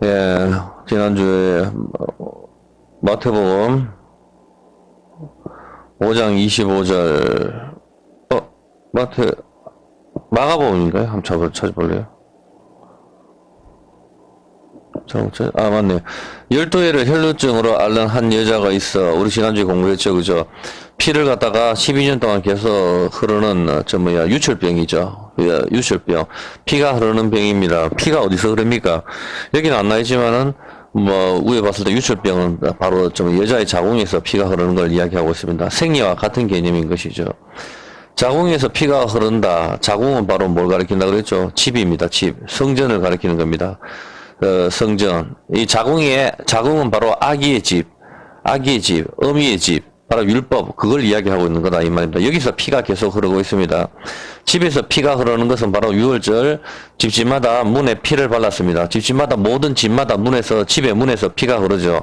예, 지난주에 마태복음 5장 25절, 마가복음인가요? 한번 찾아볼래요? 맞네. 12회를 혈루증으로 앓는 한 여자가 있어. 우리 지난주에 공부했죠, 그죠? 피를 갖다가 12년 동안 계속 흐르는, 유출병이죠. 유출병. 피가 흐르는 병입니다. 피가 어디서 흐릅니까? 여기는 안 나있지만은, 위에 봤을 때 유출병은 바로 여자의 자궁에서 피가 흐르는 걸 이야기하고 있습니다. 생리와 같은 개념인 것이죠. 자궁에서 피가 흐른다. 자궁은 바로 뭘 가리킨다 그랬죠? 집입니다, 집. 성전을 가리키는 겁니다. 성전. 이 자궁은 바로 아기의 집, 어미의 집, 바로 율법, 그걸 이야기하고 있는 거다, 이 말입니다. 여기서 피가 계속 흐르고 있습니다. 집에서 피가 흐르는 것은 바로 6월절 집집마다 문에 피를 발랐습니다. 집집마다, 모든 집마다 집의 문에서 피가 흐르죠.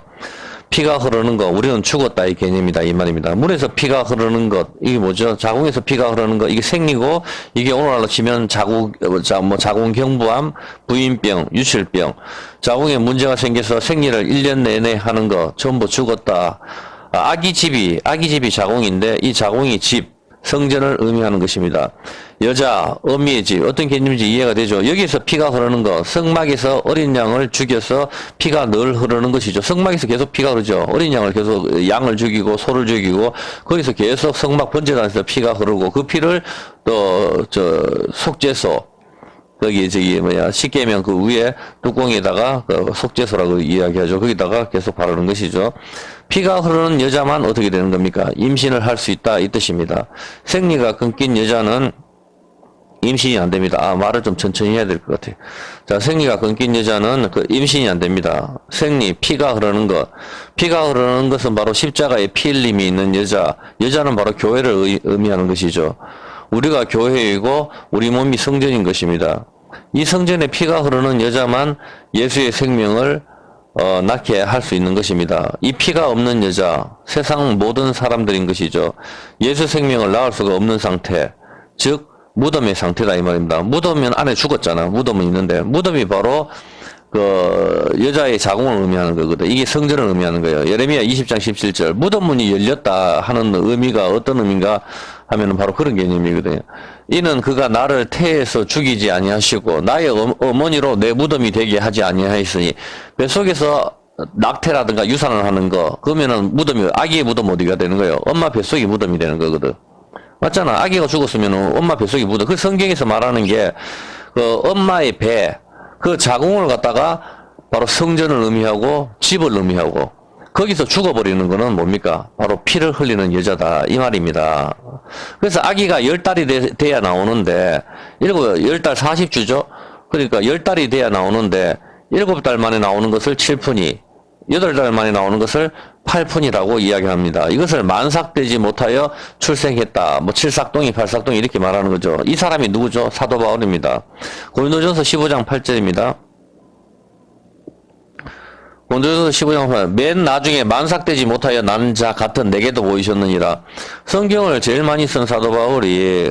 피가 흐르는 것, 우리는 죽었다, 이 개념이다, 이 말입니다. 문에서 피가 흐르는 것, 이게 뭐죠? 자궁에서 피가 흐르는 것, 이게 생리고, 이게 오늘날로 치면 자궁경부암, 부인병, 유출병, 자궁에 문제가 생겨서 생리를 1년 내내 하는 거, 전부 죽었다. 아기 집이 자궁인데, 이 자궁이 집, 성전을 의미하는 것입니다. 여자, 어미의 집, 어떤 개념인지 이해가 되죠? 여기서 피가 흐르는 거, 성막에서 어린 양을 죽여서 피가 늘 흐르는 것이죠. 성막에서 계속 피가 흐르죠. 어린 양을 계속, 양을 죽이고, 소를 죽이고, 거기서 계속 성막 번제단에서 피가 흐르고, 그 피를 속죄소, 십계명 그 위에 뚜껑에다가 속죄소라고 이야기하죠. 거기다가 계속 바르는 것이죠. 피가 흐르는 여자만 어떻게 되는 겁니까? 임신을 할 수 있다, 이 뜻입니다. 생리가 끊긴 여자는 임신이 안 됩니다. 말을 좀 천천히 해야 될 것 같아요. 자, 생리가 끊긴 여자는 임신이 안 됩니다. 피가 흐르는 것. 피가 흐르는 것은 바로 십자가에 피 흘림이 있는 여자는 바로 교회를 의미하는 것이죠. 우리가 교회이고 우리 몸이 성전인 것입니다. 이 성전에 피가 흐르는 여자만 예수의 생명을 낳게 할 수 있는 것입니다. 이 피가 없는 여자, 세상 모든 사람들인 것이죠. 예수 생명을 낳을 수가 없는 상태, 즉 무덤의 상태다, 이 말입니다. 무덤이면 안에 죽었잖아. 무덤은 있는데, 무덤이 바로 여자의 자궁을 의미하는 거거든. 이게 성전을 의미하는 거예요. 예레미야 20장 17절. 무덤문이 열렸다 하는 의미가 어떤 의미인가 하면은 바로 그런 개념이거든요. 이는 그가 나를 태에서 죽이지 아니하시고 나의 어머니로 내 무덤이 되게 하지 아니하였으니, 뱃속에서 낙태라든가 유산을 하는 거, 그러면은 아기의 무덤 어디가 되는 거예요? 엄마 뱃속이 무덤이 되는 거거든. 맞잖아. 아기가 죽었으면은 엄마 뱃속이 무덤. 그 성경에서 말하는 게 엄마의 배, 그 자궁을 갖다가 바로 성전을 의미하고 집을 의미하고, 거기서 죽어버리는 거는 뭡니까? 바로 피를 흘리는 여자다, 이 말입니다. 그래서 아기가 10달이 돼야 나오는데, 10달 40주죠? 그러니까 10달이 돼야 나오는데, 7달 만에 나오는 것을 7푼이, 8달 만에 나오는 것을 8푼이라고 이야기합니다. 이것을 만삭되지 못하여 출생했다. 칠삭동이, 팔삭동이 이렇게 말하는 거죠. 이 사람이 누구죠? 사도 바울입니다. 고린도전서 15장 8절입니다. 고린도전서 15장 8절. 맨 나중에 만삭되지 못하여 난 자 같은 내게도 보이셨느니라. 성경을 제일 많이 쓴 사도 바울이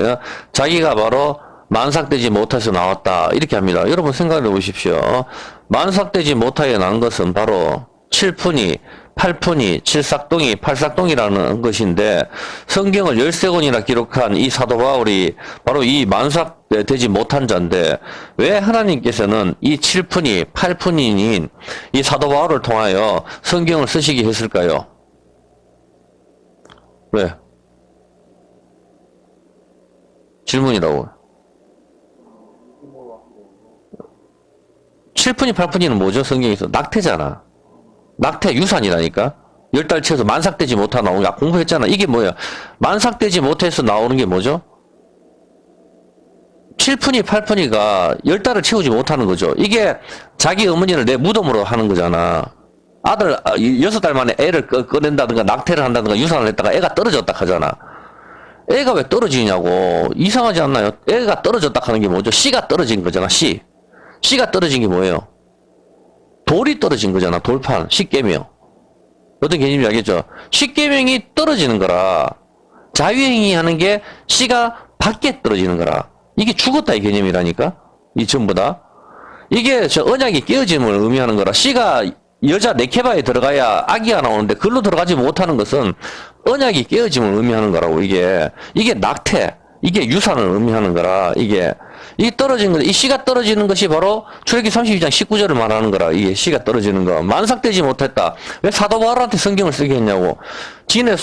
자기가 바로 만삭되지 못해서 나왔다, 이렇게 합니다. 여러분 생각해 보십시오. 만삭되지 못하여 난 것은 바로 7푼이, 8푼이, 7삭동이, 8삭동이라는 것인데, 성경을 13권이나 기록한 이 사도 바울이 바로 이 만삭되지 못한 자인데, 왜 하나님께서는 이 7푼이, 8푼인 이 사도 바울을 통하여 성경을 쓰시게 했을까요? 왜? 질문이라고. 7푼이, 8푼이는 뭐죠? 성경에서 낙태잖아. 낙태 유산이라니까. 10달 채워서 만삭되지 못하 나오는 거 공부했잖아. 이게 뭐야? 만삭되지 못해서 나오는 게 뭐죠? 7푼이, 8푼이가 10달을 채우지 못하는 거죠. 이게 자기 어머니를 내 무덤으로 하는 거잖아. 아들 6달 만에 애를 꺼낸다든가 낙태를 한다든가 유산을 했다가 애가 떨어졌다 하잖아. 애가 왜 떨어지냐고. 이상하지 않나요? 애가 떨어졌다 하는 게 뭐죠? 씨가 떨어진 거잖아. 씨가 떨어진 게 뭐예요? 돌이 떨어진 거잖아. 돌판, 십계명. 어떤 개념인지 알겠죠? 십계명이 떨어지는 거라. 자유행위 하는 게 씨가 밖에 떨어지는 거라. 이게 죽었다, 이 개념이라니까? 이 전부 다. 이게 저 언약이 깨어짐을 의미하는 거라. 씨가 여자 네케바에 들어가야 아기가 나오는데 글로 들어가지 못하는 것은 언약이 깨어짐을 의미하는 거라고. 이게 낙태, 이게 유산을 의미하는 거라. 이게 떨어진 거, 이 씨가 떨어지는 것이 바로 출애굽기 32장 19절을 말하는 거라. 이게 씨가 떨어지는 거. 만삭되지 못했다. 왜 사도 바울한테 성경을 쓰게 했냐고. 지네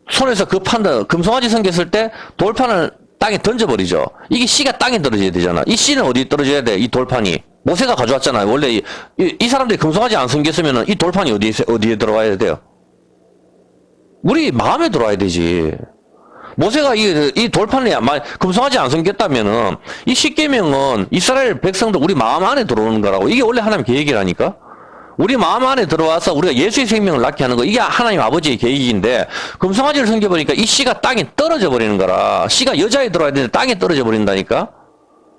손에서 그 금송아지 생겼을 때 돌판을 땅에 던져버리죠. 이게 씨가 땅에 떨어져야 되잖아. 이 씨는 어디 떨어져야 돼? 이 돌판이. 모세가 가져왔잖아요. 원래 이 사람들이 금송아지 안 생겼으면 이 돌판이 어디에 들어와야 돼요? 우리 마음에 들어와야 되지. 모세가 이 돌판에 금송아지 안 생겼다면은 이 십계명은 이스라엘 백성들 우리 마음 안에 들어오는 거라고. 이게 원래 하나님 계획이라니까. 우리 마음 안에 들어와서 우리가 예수의 생명을 낳게 하는 거, 이게 하나님 아버지의 계획인데, 금송아지를 생겨버리니까 이 씨가 땅에 떨어져 버리는 거라. 씨가 여자에 들어와야 되는데 땅에 떨어져 버린다니까?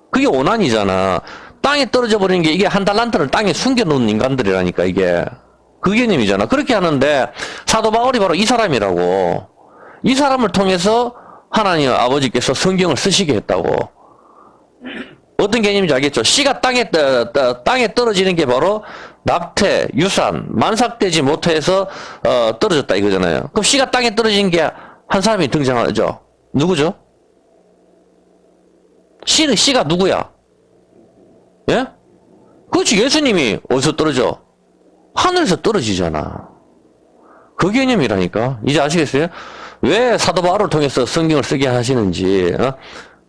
그게 오난이잖아. 땅에 떨어져 버리는 게 이게 한 달란트를 땅에 숨겨놓은 인간들이라니까, 이게. 그 개념이잖아. 그렇게 하는데, 사도 바울이 바로 이 사람이라고. 이 사람을 통해서 하나님 아버지께서 성경을 쓰시게 했다고. 어떤 개념인지 알겠죠? 씨가 땅에 떨어지는 게 바로 낙태, 유산, 만삭되지 못해서 떨어졌다 이거잖아요. 그럼 씨가 땅에 떨어진 게 한 사람이 등장하죠. 누구죠? 씨가 누구야? 예? 그렇지. 예수님이 어디서 떨어져? 하늘에서 떨어지잖아. 그 개념이라니까. 이제 아시겠어요? 왜 사도 바울을 통해서 성경을 쓰게 하시는지,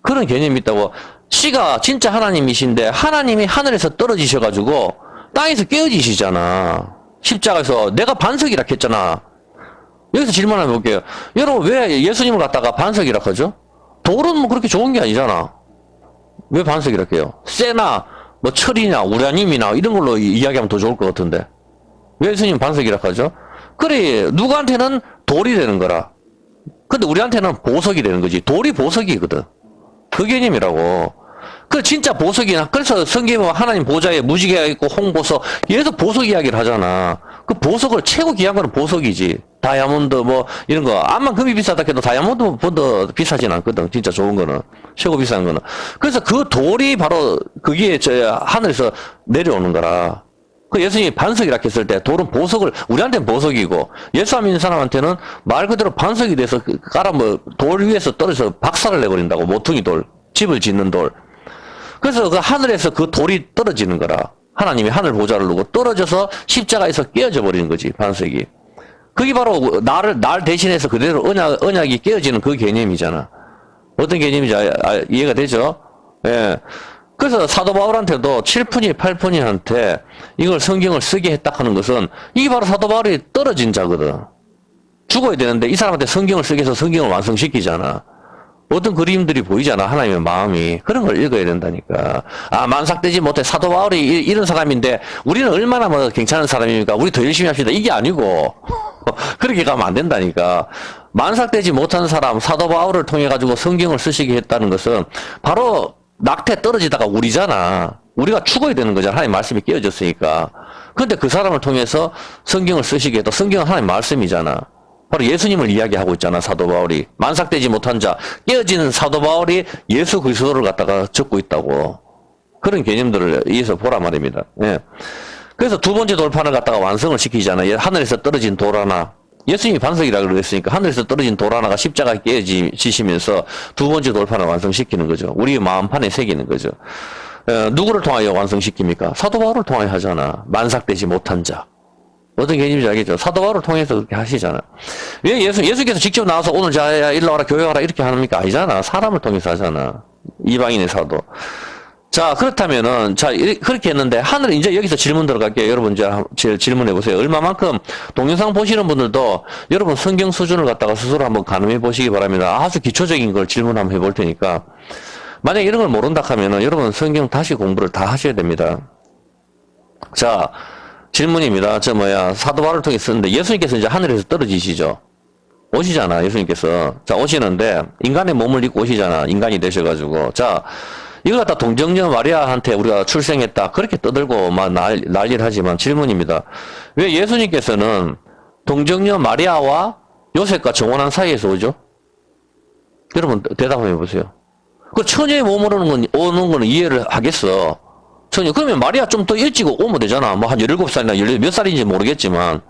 그런 개념이 있다고. 씨가 진짜 하나님이신데 하나님이 하늘에서 떨어지셔가지고 땅에서 깨어지시잖아. 십자가에서 내가 반석이라 했잖아. 여기서 질문 한번 볼게요. 여러분 왜 예수님을 갖다가 반석이라 하죠? 돌은 뭐 그렇게 좋은 게 아니잖아. 왜 반석이라 해요? 쇠나 뭐 철이나 우라늄이나 이런 걸로 이야기하면 더 좋을 것 같은데 왜 예수님 반석이라 하죠? 그래 누구한테는 돌이 되는 거라. 근데 우리한테는 보석이 되는 거지. 돌이 보석이거든. 그 개념이라고. 그 진짜 보석이나 그래서 성경에 하나님 보좌에 무지개가 있고 홍보석 얘도 보석 이야기를 하잖아. 그 보석을 최고 귀한 거는 보석이지. 다이아몬드 뭐 이런 거 암만 금이 비싸다 해도 다이아몬드보다 비싸진 않거든. 진짜 좋은 거는 최고 비싼 거는. 그래서 그 돌이 바로 그게 저 하늘에서 내려오는 거라. 그 예수님이 반석이라 했을 때 돌은 보석을 우리한테는 보석이고 예수 안 믿는 사람한테는 말 그대로 반석이 돼서 깔아 뭐 돌 위에서 떨어져서 박살을 내버린다고. 모퉁이 돌, 집을 짓는 돌. 그래서 그 하늘에서 그 돌이 떨어지는 거라. 하나님이 하늘 보좌를 두고 떨어져서 십자가에서 깨어져 버리는 거지, 반석이. 그게 바로 날 대신해서 그대로 언약이 깨어지는 그 개념이잖아. 어떤 개념인지 이해가 되죠? 예. 그래서 사도 바울한테도 7푼이 8푼이한테 이걸 성경을 쓰게 했다 하는 것은 이게 바로 사도 바울이 떨어진 자거든. 죽어야 되는데 이 사람한테 성경을 쓰게 해서 성경을 완성시키잖아. 어떤 그림들이 보이잖아. 하나님의 마음이. 그런 걸 읽어야 된다니까. 아, 만삭되지 못해. 사도 바울이 이런 사람인데 우리는 얼마나 뭐 괜찮은 사람입니까? 우리 더 열심히 합시다. 이게 아니고 그렇게 가면 안 된다니까. 만삭되지 못한 사람 사도 바울을 통해 가지고 성경을 쓰시게 했다는 것은 바로 낙태 떨어지다가 우리잖아. 우리가 죽어야 되는 거잖아. 하나님 말씀이 깨어졌으니까. 근데 그 사람을 통해서 성경을 쓰시게 해도 성경은 하나님 말씀이잖아. 바로 예수님을 이야기하고 있잖아. 사도 바울이. 만삭되지 못한 자, 깨어지는 사도 바울이 예수 그리스도를 갖다가 적고 있다고. 그런 개념들을 이해서 보라 말입니다. 예. 그래서 두 번째 돌판을 갖다가 완성을 시키잖아요. 하늘에서 떨어진 돌 하나. 예수님이 반석이라고 그랬으니까 하늘에서 떨어진 돌 하나가 십자가에 깨어지시면서 두 번째 돌판을 완성시키는 거죠. 우리 마음판에 새기는 거죠. 누구를 통하여 완성시킵니까? 사도 바울을 통하여 하잖아. 만삭되지 못한 자. 어떤 개념인지 알겠죠? 사도 바울을 통해서 그렇게 하시잖아. 왜 예수께서 직접 나와서 오늘 자야 일로 와라 교회 와라 이렇게 합니까? 아니잖아. 사람을 통해서 하잖아. 이방인의 사도. 자, 그렇다면은, 자, 그렇게 했는데, 하늘에 이제 여기서 질문 들어갈게요. 여러분, 이제 질문해 보세요. 얼마만큼, 동영상 보시는 분들도, 여러분 성경 수준을 갖다가 스스로 한번 가늠해 보시기 바랍니다. 아주 기초적인 걸 질문 한번 해볼 테니까. 만약에 이런 걸 모른다 하면은, 여러분 성경 다시 공부를 다 하셔야 됩니다. 자, 질문입니다. 사도 바울을 통해 쓰는데, 예수님께서 이제 하늘에서 떨어지시죠? 오시잖아, 예수님께서. 자, 오시는데, 인간의 몸을 입고 오시잖아. 인간이 되셔가지고. 자, 이걸 갖다 동정녀 마리아한테 우리가 출생했다. 그렇게 떠들고 막 난리를 하지만 질문입니다. 왜 예수님께서는 동정녀 마리아와 요셉과 정혼한 사이에서 오죠? 여러분 대답해 보세요. 그 처녀의 몸으로 오는 거는 이해를 하겠어. 처녀. 그러면 마리아 좀 더 일찍 오면 되잖아. 뭐 한 17살이나 18, 몇 살인지 모르겠지만.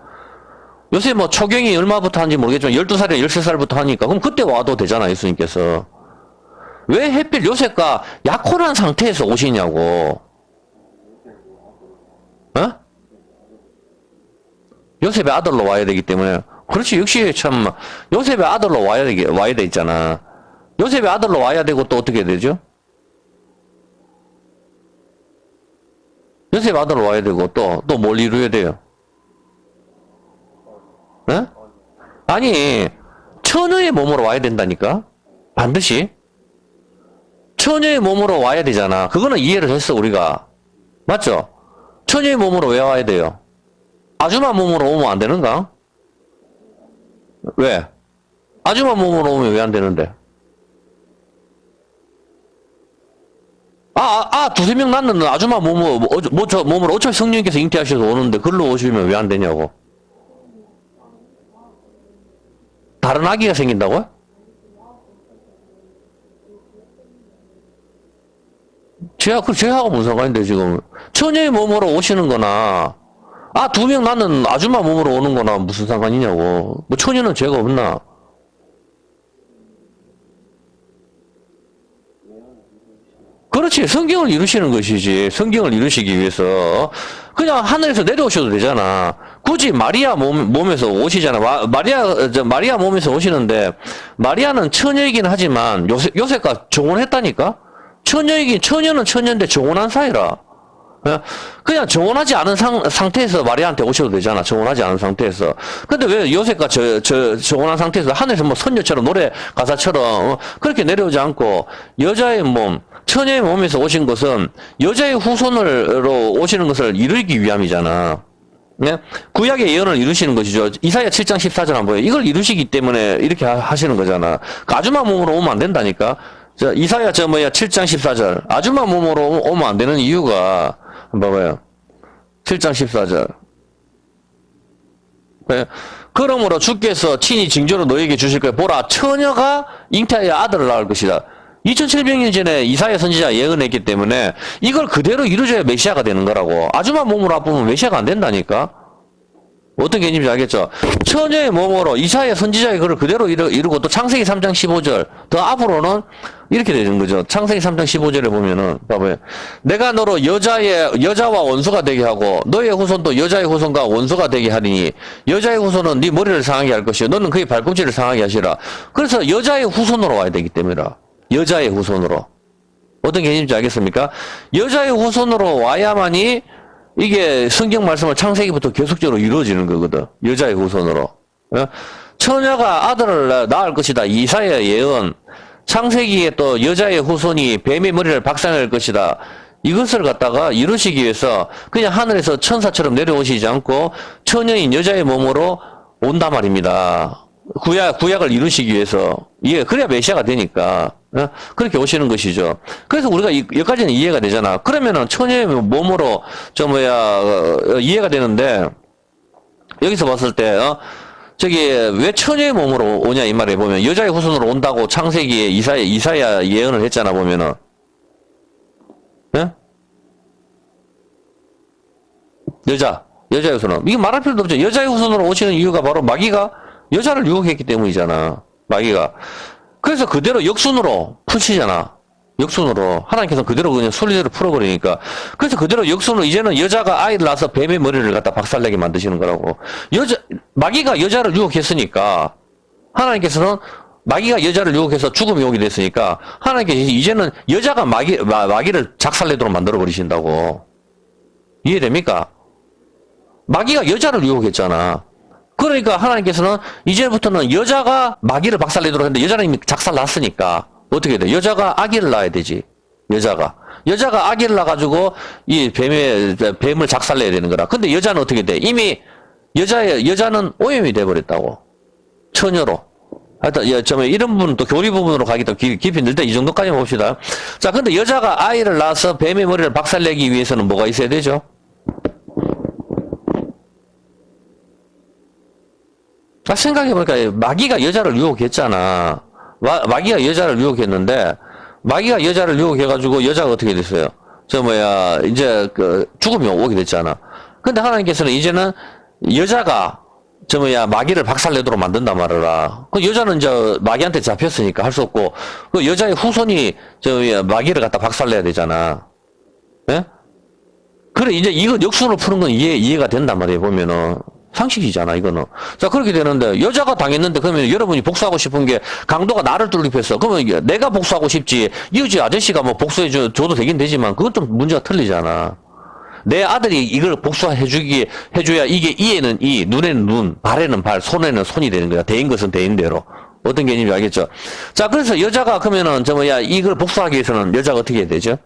요새 뭐 초경이 얼마부터 하는지 모르겠지만 12살이나 13살부터 하니까 그럼 그때 와도 되잖아, 예수님께서. 왜 햇빛 요새가 약혼한 상태에서 오시냐고. 어? 요셉의 아들로 와야 되기 때문에. 그렇지. 역시 참 요셉의 아들로 와야 돼 있잖아. 요셉의 아들로 와야 되고 또 어떻게 되죠? 요셉의 아들로 와야 되고 또 뭘 이루어야 돼요? 어? 아니, 처녀의 몸으로 와야 된다니까? 반드시? 처녀의 몸으로 와야 되잖아. 그거는 이해를 했어, 우리가. 맞죠? 처녀의 몸으로 왜 와야 돼요? 아줌마 몸으로 오면 안 되는가? 왜? 아줌마 몸으로 오면 왜 안 되는데? 두세 명 낳는 아줌마 몸으로, 저 몸으로 어차피 성령님께서 잉태하셔서 오는데, 글로 오시면 왜 안 되냐고. 다른 아기가 생긴다고요? 제하고 무슨 상관인데, 지금. 처녀의 몸으로 오시는 거나, 두 명 낳는 아줌마 몸으로 오는 거나 무슨 상관이냐고. 뭐, 처녀는 죄가 없나? 그렇지. 성경을 이루시는 것이지. 성경을 이루시기 위해서. 그냥 하늘에서 내려오셔도 되잖아. 굳이 마리아 몸에서 오시잖아. 마리아 몸에서 오시는데, 마리아는 처녀이긴 하지만, 요새가 정혼했다니까? 처녀는 처녀인데 정혼한 사이라. 그냥 정혼하지 않은 상태에서 마리아한테 오셔도 되잖아. 정혼하지 않은 상태에서. 근데 왜 요새가 정혼한 상태에서 하늘에서 뭐 선녀처럼 노래 가사처럼 그렇게 내려오지 않고 여자의 몸, 처녀의 몸에서 오신 것은 여자의 후손으로 오시는 것을 이루기 위함이잖아. 네? 구약의 예언을 이루시는 것이죠. 이사야 7장 14절 한번 보여요. 이걸 이루시기 때문에 이렇게 하시는 거잖아. 그 아줌마 몸으로 오면 안 된다니까. 자, 이사야 7장 14절. 아줌마 몸으로 오면 안 되는 이유가 한번 봐봐요. 7장 14절. 네? 그러므로 주께서 친히 징조로 너에게 주실 거야. 보라, 처녀가 잉태하여 아들을 낳을 것이다. 2700년 전에 이사야 선지자 예언했기 때문에 이걸 그대로 이루어져야 메시아가 되는 거라고. 아줌마 몸으로 아프면 메시아가 안 된다니까. 어떤 개념인지 알겠죠? 처녀의 몸으로 이사야 선지자의 글을 그대로 이루고 또 창세기 3장 15절 더 앞으로는 이렇게 되는 거죠. 창세기 3장 15절에 보면은 봐봐요. 내가 너로 여자와 원수가 되게 하고 너의 후손도 여자의 후손과 원수가 되게 하리니 여자의 후손은 네 머리를 상하게 할 것이요 너는 그의 발꿈치를 상하게 하시라. 그래서 여자의 후손으로 와야 되기 때문이라. 여자의 후손으로. 어떤 개념인지 알겠습니까? 여자의 후손으로 와야만이 이게 성경 말씀을 창세기부터 계속적으로 이루어지는 거거든. 여자의 후손으로. 처녀가 아들을 낳을 것이다. 이사야 예언. 창세기에 또 여자의 후손이 뱀의 머리를 박살낼 것이다. 이것을 갖다가 이루시기 위해서 그냥 하늘에서 천사처럼 내려오시지 않고 처녀인 여자의 몸으로 온단 말입니다. 구약을 이루시기 위해서. 그래야 메시아가 되니까. 그렇게 오시는 것이죠. 그래서 우리가 여기까지는 이해가 되잖아. 그러면은 처녀의 몸으로 이해가 되는데 여기서 봤을 때 왜 처녀의 몸으로 오냐 이 말에 보면 여자의 후손으로 온다고 창세기에 이사야 예언을 했잖아 보면은. 여자의 후손으로. 이게 말할 필요도 없죠. 여자의 후손으로 오시는 이유가 바로 마귀가 여자를 유혹했기 때문이잖아. 마귀가. 그래서 그대로 역순으로 푸시잖아. 역순으로. 하나님께서 그대로 그냥 순리대로 풀어버리니까. 그래서 그대로 역순으로 이제는 여자가 아이를 낳아서 뱀의 머리를 갖다 박살내게 만드시는 거라고. 마귀가 여자를 유혹했으니까, 하나님께서는 마귀가 여자를 유혹해서 죽음이 오게 됐으니까, 하나님께서 이제는 여자가 마귀를 작살내도록 만들어버리신다고. 이해됩니까? 마귀가 여자를 유혹했잖아. 그러니까 하나님께서는 이제부터는 여자가 마귀를 박살내도록 했는데 여자는 이미 작살났으니까 어떻게 돼? 여자가 아기를 낳아야 되지. 여자가 아기를 낳아가지고 이 뱀을 작살내야 되는 거라. 근데 여자는 어떻게 돼? 이미 여자는 오염이 돼버렸다고. 처녀로. 하여튼 이런 부분은 또 교리 부분으로 가기 더 깊이 늘때 이 정도까지 봅시다. 자, 근데 여자가 아이를 낳아서 뱀의 머리를 박살내기 위해서는 뭐가 있어야 되죠? 생각해보니까 마귀가 여자를 유혹했잖아. 마귀가 여자를 유혹했는데 마귀가 여자를 유혹해가지고 여자가 어떻게 됐어요? 이제 죽음이 오게 됐잖아. 근데 하나님께서는 이제는 여자가 마귀를 박살내도록 만든단 말이라. 그 여자는 마귀한테 잡혔으니까 할 수 없고, 그 여자의 후손이 마귀를 갖다 박살내야 되잖아. 예? 그래, 이제 이거 역순으로 푸는 건 이해가 된단 말이에요, 보면은. 상식이잖아, 이거는. 자, 그렇게 되는데, 여자가 당했는데, 그러면 여러분이 복수하고 싶은 게, 강도가 나를 뚫립했어. 그러면 내가 복수하고 싶지, 이웃집 아저씨가 뭐 복수해줘도 되긴 되지만, 그건 좀 문제가 틀리잖아. 내 아들이 이걸 해줘야 이게 이에는 이, 눈에는 눈, 발에는 발, 손에는 손이 되는 거야. 대인 것은 대인대로. 어떤 개념인지 알겠죠? 자, 그래서 여자가 그러면은, 이걸 복수하기 위해서는 여자가 어떻게 해야 되죠?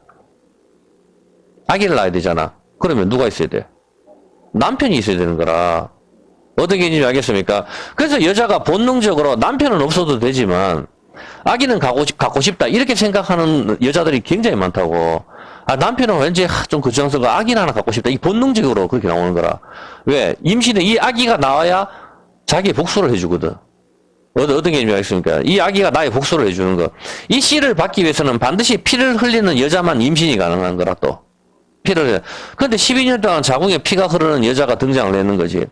아기를 낳아야 되잖아. 그러면 누가 있어야 돼? 남편이 있어야 되는 거라. 어떤 개념인지 알겠습니까? 그래서 여자가 본능적으로 남편은 없어도 되지만 아기는 갖고 싶다 이렇게 생각하는 여자들이 굉장히 많다고. 아, 남편은 왠지 좀 그정서가 아기는 하나 갖고 싶다. 이 본능적으로 그렇게 나오는 거라. 왜? 임신에 이 아기가 나와야 자기 복수를 해주거든. 어떤 개념인지 알겠습니까? 이 아기가 나의 복수를 해주는 거. 이 씨를 받기 위해서는 반드시 피를 흘리는 여자만 임신이 가능한 거라 또. 피를. 근데 12년 동안 자궁에 피가 흐르는 여자가 등장을 했는 거지.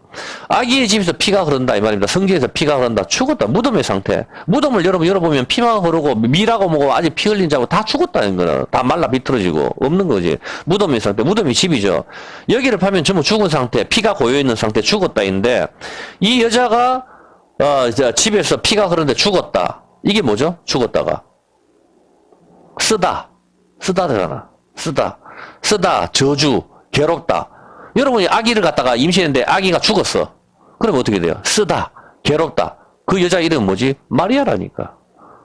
아기의 집에서 피가 흐른다 이 말입니다. 성지에서 피가 흐른다. 죽었다. 무덤의 상태. 무덤을 여러분 열어보면 피만 흐르고 미라고 뭐고 아직 피 흘린 자고 다 죽었다는 거라. 다 말라 비틀어지고 없는 거지. 무덤의 상태. 무덤이 집이죠. 여기를 파면 전부 죽은 상태. 피가 고여있는 상태. 죽었다인데 이 여자가 집에서 피가 흐르는데 죽었다. 이게 뭐죠? 죽었다가 쓰다잖아. 쓰다, 저주, 괴롭다. 여러분이 아기를 갖다가 임신했는데 아기가 죽었어. 그러면 어떻게 돼요? 쓰다, 괴롭다. 그 여자 이름은 뭐지? 마리아라니까.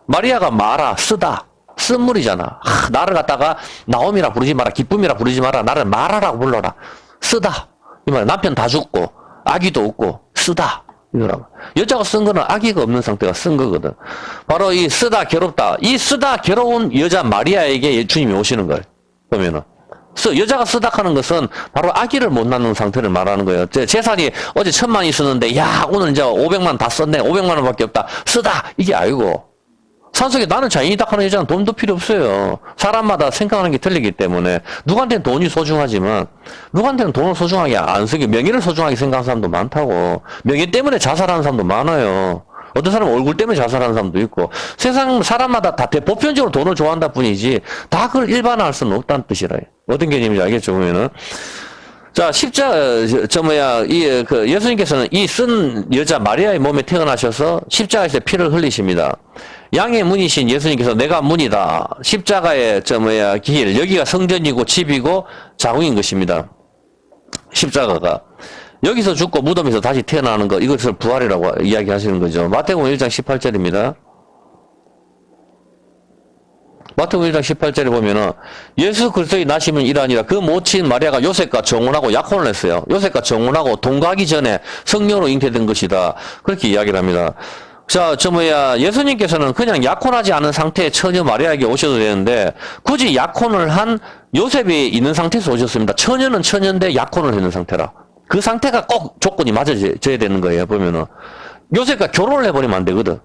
마리아가 쓰다. 쓴물이잖아. 나를 갖다가 나옴이라 부르지 마라. 기쁨이라 부르지 마라. 나를 마라라고 불러라. 쓰다. 이 말 남편 다 죽고 아기도 없고 쓰다. 이거라고. 여자가 쓴 거는 아기가 없는 상태가 쓴 거거든. 바로 이 쓰다, 괴롭다. 이 쓰다, 괴로운 여자 마리아에게 주님이 오시는 거예요. 그러면은. 여자가 쓰닥하는 것은 바로 아기를 못 낳는 상태를 말하는 거예요. 재산이 어제 1,000만 있었는데, 야, 오늘 이제 500만 다 썼네. 500만 원밖에 없다. 쓰다! 이게 아니고. 산속에 나는 자연이 딱 하는 여자는 돈도 필요 없어요. 사람마다 생각하는 게 틀리기 때문에. 누구한테는 돈이 소중하지만, 누구한테는 돈을 소중하게 안 쓰기, 명예를 소중하게 생각하는 사람도 많다고. 명예 때문에 자살하는 사람도 많아요. 어떤 사람은 얼굴 때문에 자살하는 사람도 있고, 세상 사람마다 다 보편적으로 돈을 좋아한다 뿐이지, 다 그걸 일반화할 수는 없다는 뜻이라. 어떤 개념인지 알겠죠, 보면은. 자, 예수님께서는 이 쓴 여자 마리아의 몸에 태어나셔서 십자가에서 피를 흘리십니다. 양의 문이신 예수님께서 내가 문이다. 십자가의 길, 여기가 성전이고 집이고 자궁인 것입니다. 십자가가. 여기서 죽고 무덤에서 다시 태어나는 것, 이것을 부활이라고 이야기하시는 거죠. 마태복음 1장 18절입니다. 마태복음 1장 18절에 보면은 예수 그리스도의 나심은 이러하니라. 그 모친 마리아가 요셉과 정혼하고 약혼을 했어요. 요셉과 정혼하고 동거하기 전에 성령으로 잉태된 것이다. 그렇게 이야기를 합니다. 자, 예수님께서는 그냥 약혼하지 않은 상태의 처녀 마리아에게 오셔도 되는데 굳이 약혼을 한 요셉이 있는 상태에서 오셨습니다. 처녀는 처녀인데 약혼을 했는 상태라. 그 상태가 꼭 조건이 맞아져야 되는 거예요, 보면은. 요셉과 결혼을 해버리면 안 되거든.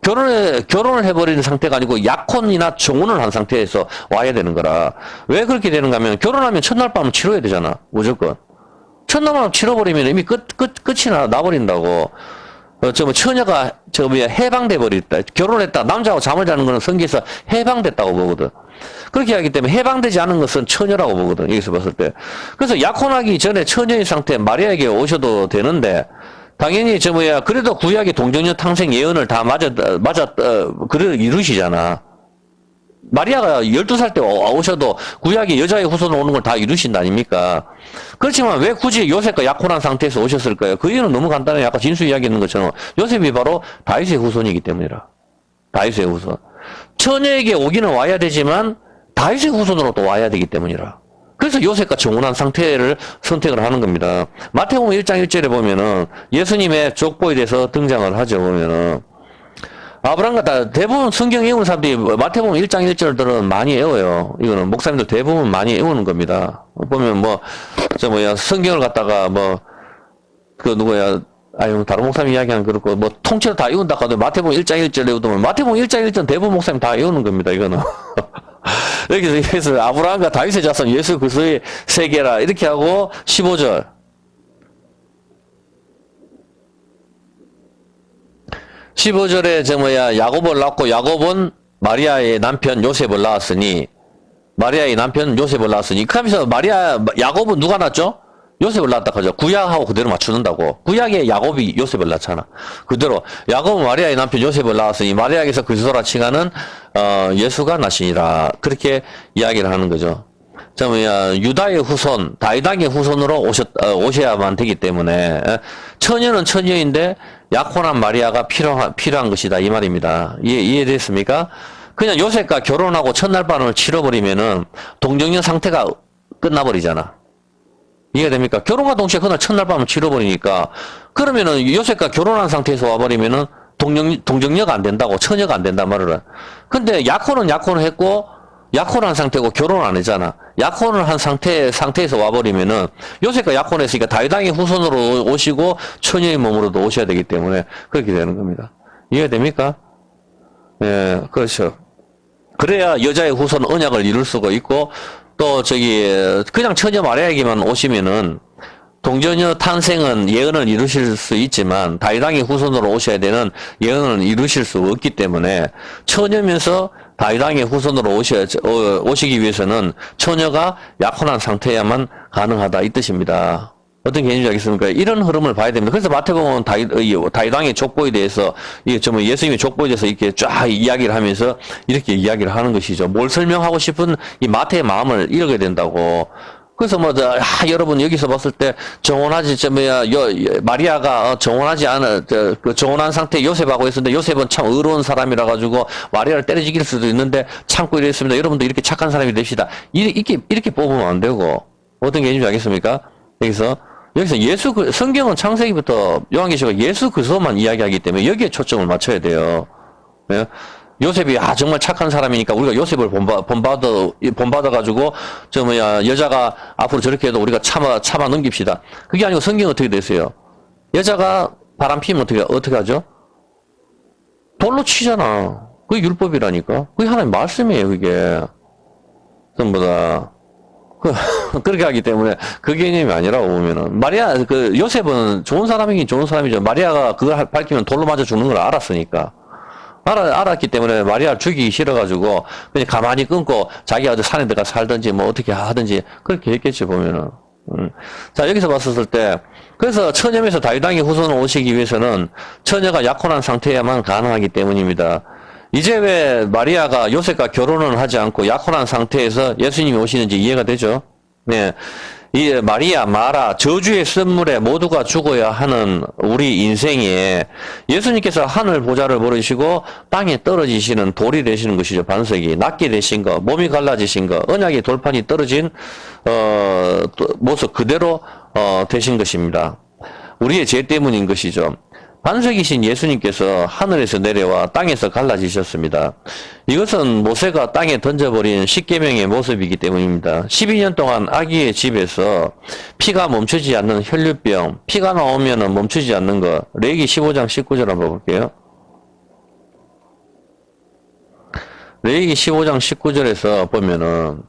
결혼을 해버리는 상태가 아니고 약혼이나 정혼을 한 상태에서 와야 되는 거라. 왜 그렇게 되는가 하면 결혼하면 첫날 밤은 치러야 되잖아. 무조건. 첫날 밤 치러버리면 이미 끝이 나버린다고. 처녀가 해방돼 버렸다. 결혼했다. 남자하고 잠을 자는 거는 성경에서 해방됐다고 보거든. 그렇게 하기 때문에 해방되지 않은 것은 처녀라고 보거든. 여기서 봤을 때. 그래서 약혼하기 전에 처녀의 상태 마리아에게 오셔도 되는데 당연히 그래도 구약의 동정녀 탕생 예언을 다 이루시잖아. 마리아가 12살 때 오셔도 구약의 여자의 후손으로 오는 걸 다 이루신다 아닙니까? 그렇지만 왜 굳이 요셉과 약혼한 상태에서 오셨을까요? 그 이유는 너무 간단해요. 아까 진수 이야기했는 것처럼 요셉이 바로 다윗의 후손이기 때문이라. 다윗의 후손. 처녀에게 오기는 와야 되지만 다윗의 후손으로 또 와야 되기 때문이라. 그래서 요셉과 정혼한 상태를 선택을 하는 겁니다. 마태복음 1장 1절에 보면은 예수님의 족보에 대해서 등장을 하죠. 보면은 아브라함과 대부분 성경 외우는 사람들이 마태복음 1장 1절들은 많이 외워요. 이거는 목사님들 대부분 많이 외우는 겁니다. 보면 성경을 갖다가 다른 목사님 이야기하는 그렇고 통째로 다 외운다 하도 마태복음 1장 1절 외우면 마태복음 1장 1절 대부분 목사님 다 외우는 겁니다. 이거는 여기서 아브라함과 다윗의 자손 예수 그리스도의 세계라 이렇게 하고 15절. 15절에 야곱을 낳고 야곱은 마리아의 남편 요셉을 낳았으니 그 하면서 야곱은 누가 낳았죠? 요셉을 낳았다 하죠. 구약하고 그대로 맞추는다고. 구약에 야곱이 요셉을 낳잖아. 그대로 야곱은 마리아의 남편 요셉을 낳았으니 마리아에게서 그리스도라 칭하는 예수가 나시니라. 그렇게 이야기를 하는 거죠. 유다의 후손, 다윗왕의 후손으로 오셔야만 되기 때문에 처녀는 처녀인데 약혼한 마리아가 필요한 것이다 이 말입니다. 이해됐습니까? 그냥 요셉과 결혼하고 첫날 밤을 치러버리면은 동정녀 상태가 끝나버리잖아. 이해가 됩니까? 결혼과 동시에 그날 첫날 밤을 치러버리니까 그러면은 요셉과 결혼한 상태에서 와버리면은 동정녀가 안 된다고, 처녀가 안 된단 말을 해. 근데 약혼을 했고 약혼한 상태고 결혼을 안 했잖아. 약혼을 한 상태에서 와버리면은 요셉과 약혼했으니까 다윗왕의 후손으로 오시고 처녀의 몸으로도 오셔야 되기 때문에 그렇게 되는 겁니다. 이해가 됩니까? 예, 그렇죠. 그래야 여자의 후손 언약을 이룰 수가 있고 또 그냥 처녀 마리아에게만 오시면은 동정녀 탄생은 예언을 이루실 수 있지만 다윗왕의 후손으로 오셔야 되는 예언을 이루실 수 없기 때문에 처녀면서 다윗왕의 후손으로 오시기 위해서는 처녀가 약혼한 상태야만 가능하다 이 뜻입니다. 어떤 개념인지 알겠습니까? 이런 흐름을 봐야 됩니다. 그래서 마태복음 다윗왕의 족보에 대해서 예수님의 족보에 대해서 이렇게 쫙 이야기를 하면서 이렇게 이야기를 하는 것이죠. 뭘 설명하고 싶은 이 마태의 마음을 읽어야 된다고. 그래서 여러분 여기서 봤을 때 마리아가 정혼한 상태 요셉하고 있었는데 요셉은 참 의로운 사람이라 가지고 마리아를 때려 죽일 수도 있는데 참고 이랬습니다. 여러분도 이렇게 착한 사람이 됩시다. 이렇게 뽑으면 안 되고 어떤 개념인지 알겠습니까? 여기서 성경은 창세기부터 요한계시록 예수 그리스도만 이야기하기 때문에 여기에 초점을 맞춰야 돼요. 네? 요셉이 정말 착한 사람이니까 우리가 요셉을 본받아가지고 여자가 앞으로 저렇게 해도 우리가 참아 넘깁시다. 그게 아니고 성경은 어떻게 되세요? 여자가 바람 피면 어떻게 하죠? 돌로 치잖아. 그게 율법이라니까. 그게 하나님 말씀이에요. 그게 전부 다. 그렇게 하기 때문에 그 개념이 아니라고 보면은 요셉은 좋은 사람이긴 좋은 사람이죠. 마리아가 그걸 밝히면 돌로 맞아 죽는 걸 알았으니까. 알았기 때문에 마리아를 죽이기 싫어가지고 그냥 가만히 끊고 자기가 어디 산에 들어가 살든지 어떻게 하든지 그렇게 했겠지 보면은. 자, 여기서 봤었을 때 그래서 처녀에서 다윗왕의 후손을 오시기 위해서는 처녀가 약혼한 상태여야만 가능하기 때문입니다. 이제 왜 마리아가 요셉과 결혼을 하지 않고 약혼한 상태에서 예수님이 오시는지 이해가 되죠? 네. 이 마라, 저주의 선물에 모두가 죽어야 하는 우리 인생에 예수님께서 하늘 보좌를 버리시고 땅에 떨어지시는 돌이 되시는 것이죠. 반석이. 낫게 되신 거, 몸이 갈라지신 거, 언약의 돌판이 떨어진, 모습 그대로, 되신 것입니다. 우리의 죄 때문인 것이죠. 반석이신 예수님께서 하늘에서 내려와 땅에서 갈라지셨습니다. 이것은 모세가 땅에 던져버린 십계명의 모습이기 때문입니다. 12년 동안 아기의 집에서 피가 멈추지 않는 혈류병, 피가 나오면 멈추지 않는 거. 레위기 15장 19절 한번 볼게요. 레위기 15장 19절에서 보면은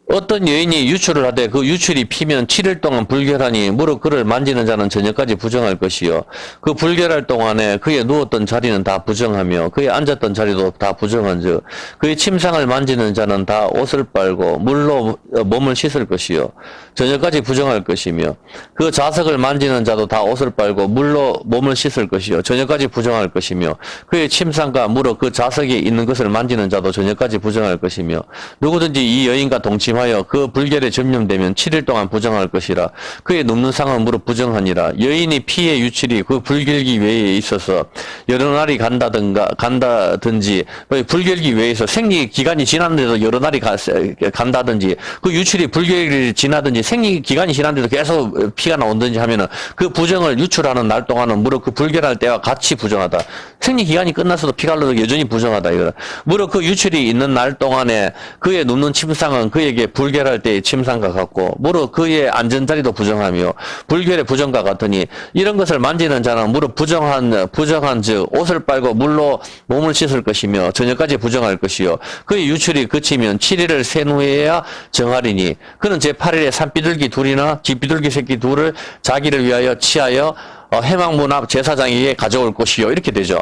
어떤 여인이 유출을 하되 그 유출이 피면 7일 동안 불결하니 무릇 그를 만지는 자는 저녁까지 부정할 것이요. 그 불결할 동안에 그의 누웠던 자리는 다 부정하며 그의 앉았던 자리도 다 부정한즉 그의 침상을 만지는 자는 다 옷을 빨고 물로 몸을 씻을 것이요. 저녁까지 부정할 것이며 그 자석을 만지는 자도 다 옷을 빨고 물로 몸을 씻을 것이요. 저녁까지 부정할 것이며 그의 침상과 무릇 그 자석에 있는 것을 만지는 자도 저녁까지 부정할 것이며 누구든지 이 여인과 동침하여 그 불결에 전염되면 7일 동안 부정할 것이라. 그의 눕는 상은 무릇 부정하니라. 여인이 피의 유출이 그 불결기 외에 있어서 여러 날이 간다든지 불결기 외에서 생리 기간이 지났는데도 여러 날이 간다든지 그 유출이 불결기 지나든지 생리 기간이 지났는데도 계속 피가 나온든지 하면은 그 부정을 유출하는 날 동안은 무릇 그 불결할 때와 같이 부정하다. 생리 기간이 끝났어도 피가 흘러도 여전히 부정하다 이거다. 무릇 그 유출이 있는 날 동안에 그의 눕는 침상은 그에게 불결할 때의 침상과 같고 무릇 그의 앉은 자리도 부정하며 불결의 부정과 같으니 이런 것을 만지는 자는 무릇 부정한 즉 옷을 빨고 물로 몸을 씻을 것이며 저녁까지 부정할 것이요 그의 유출이 그치면 7일을 센 후에야 정하리니 그는 제8일에 산비둘기 둘이나 쥐비둘기 새끼 둘을 자기를 위하여 취하여 해망문 앞 제사장에게 가져올 것이요 이렇게 되죠.